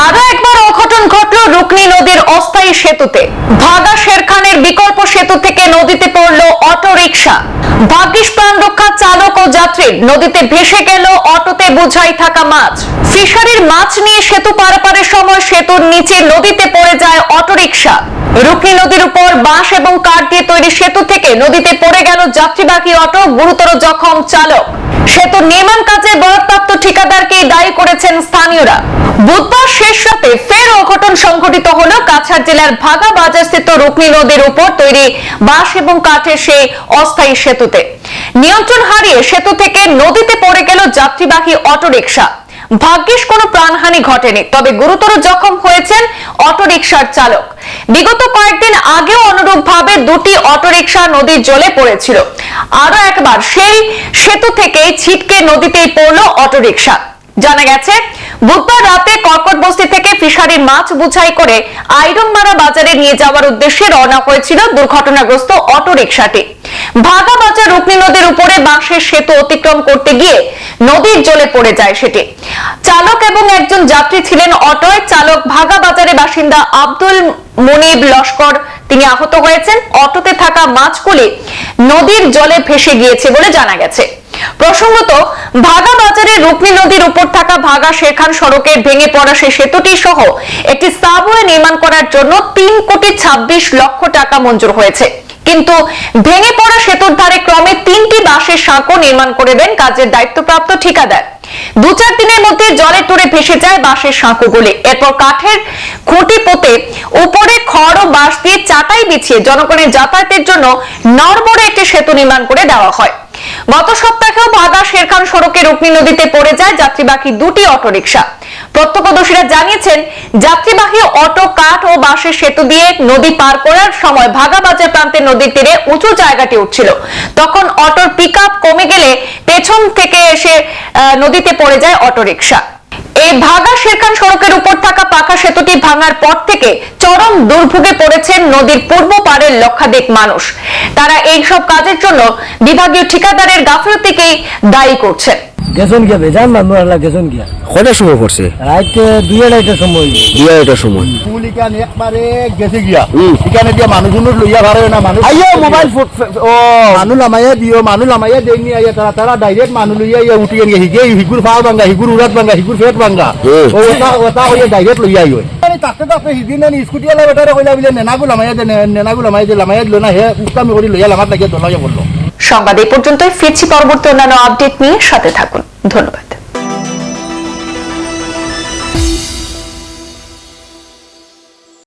আরো একবার অঘটন ঘটল রুকনি নদীর অস্থায়ী সেতুতে। ভাগা শেরখানের বিকল্প সেতু থেকে নদীতে পড়ল অটো রিকশা। ভাগ্যিস প্রাণ রক্ষা চালক ও যাত্রীর। নদীতে ভেসে গেল অটোতে বোঝাই থাকা মাছ। ফিশারির মাছ নিয়ে সেতু পারাপারের সময় সেতুর নিচে নদীতে পড়ে যায় অটো রিকশা। রুকনি নদীর উপর বাঁশ এবং কাঠ দিয়ে তৈরি সেতু থেকে নদীতে পড়ে গেল যাত্রীবাহী অটো। গুরুতর জখম চালক। সেতু নির্মাণ কাজে বরাদ্দপ্রাপ্ত ঠিকাদারকে দায়ী করেছেন স্থানীয়রা। বুধবার শেষ রাতে ফের অঘটন সংঘটিত হলো কাছাড় জেলার ভাগা বাজারস্থিত রুকনি নদীর উপর তৈরি বাঁশ এবং কাঠের সেই অস্থায়ী সেতুতে। নিয়ন্ত্রণ হারিয়ে সেতু থেকে নদীতে পড়ে গেল যাত্রীবাহী অটো রিকশা। ভাগ্যিস কোনো প্রাণহানি ঘটেনি, তবে গুরুতর জখম হয়েছেন অটো রিকশার চালক। বিগত কয়েকদিন আগেও অনুরূপভাবে দুটি অটো রিকশা নদীর জলে পড়েছিল। আরো একবার সেই সেতু থেকে ছিটকে নদীতেই পড়ল অটো রিকশা। জানা গেছে, বুধবার রাতে কর্কট বস্তি থেকে ফিশারির মাছ বোঝাই করে আইরনমারা বাজারে নিয়ে যাওয়ার উদ্দেশ্যে রওনা হয়েছিল দুর্ঘটনাগ্রস্ত অটো রিকশাটি। ভাগা বাজার রুকনি নদীর উপরে বাঁশের সেতু অতিক্রম করতে গিয়ে নদীর জলে পড়ে যায় সেটি। চালক এবং একজন যাত্রী ছিলেন অটোয়। চালক ভাগা বাজারের বাসিন্দা আব্দুল মুনিব লস্কর, তিনি আহত হয়েছেন। অটোতে থাকা মাছগুলি নদীর জলে ভেসে গিয়েছে বলে জানা গেছে। প্রসঙ্গত, ভাগা বাজারের রুকনি নদীর উপর থাকা ভাগা শেরখান সড়কের ভেঙে পড়া সেই সেতুটি সহ একটি সাবওয়ে নির্মাণ করার জন্য 3,26,00,000 টাকা মঞ্জুর হয়েছে। কিন্তু ভেঙে পড়া সেতুর ধারে ক্রমে 3টি বাঁশের সাঁকো নির্মাণ করে দেন কাজের দায়িত্বপ্রাপ্ত ঠিকাদার। 2-4 দিনের মধ্যে জলে টরে ভেসে যায় বাঁশের সাঁকোগুলি। এরপর কাঠের খুঁটি পোতে উপরে খড় ও বাঁশ দিয়ে চাটাই বিছিয়ে জনগণের যাতায়াতের জন্য নড়বড়ে একটি সেতু নির্মাণ করে দেওয়া হয়। গত সপ্তাহেও ভাগা শেরখান সড়কে রুকনি নদীতে পড়ে যায় যাত্রীবাহী দুটি অটো রিকশা। প্রত্যক্ষদর্শীরা জানিয়েছেন, যাত্রীবাহী অটো কাঠ ও বাঁশের সেতু দিয়ে নদী পার করার সময় ভাগা বাজার প্রান্তে নদীর তীরে উঁচু জায়গাটি উঠছিল। তখন অটোর পিকআপ কমে গেলে পেছন থেকে এসে নদীতে পড়ে যায় অটো রিকশা। এই ভাগা শেরখান সড়কের উপর থাকা পাকা সেতুটি ভাঙার পর থেকে চরম দুর্ভোগে পড়েছেন নদীর পূর্ব পাড়ের লক্ষাধিক মানুষ। তারা এই সব কাজের জন্য বিভাগীয় ঠিকাদারের গাফিলতিকেই দায়ী করছেন। গেছন গিয়া বেজান মানুষ আলা গেছন গিয়া কয়টার সময় পড়ছে? রাত 2-2:30টার সময়। 2-2:30টার সময় পুলিকান একবারে গেছে গিয়া এখানে দিয়া মানুষ লইয়া পারে না। মানুষ আইয়া মোবাইল ও মানুষ লামাইয়া দিও, মানুষ লামাইয়া দেয়নি। আইয়া তারা ডাইরেক্ট মানুষ লইয়া ইয়া উঠি গিয়ে হিগে হিগুর ফাও ভাঙ্গা, হিগুর উড়াত ভাঙ্গা, হিগুর ফেট ভাঙ্গা, ও ওটা হইয়া ডাইরেক্ট লইয়া আইও। তাতে হিদিন স্কুটি আলা বেটারে কইলা বলে নেনাগু লামাইয়া দে, নেনাগু লামাইয়া দিল না। হে উস্তামি করি লইয়া লামাত লাগিয়ে দলাইয়া বললো। সংবাদ এই পর্যন্তই। ফিরছি পরবর্তী অন্যান্য আপডেট নিয়ে। সাথে থাকুন। ধন্যবাদ।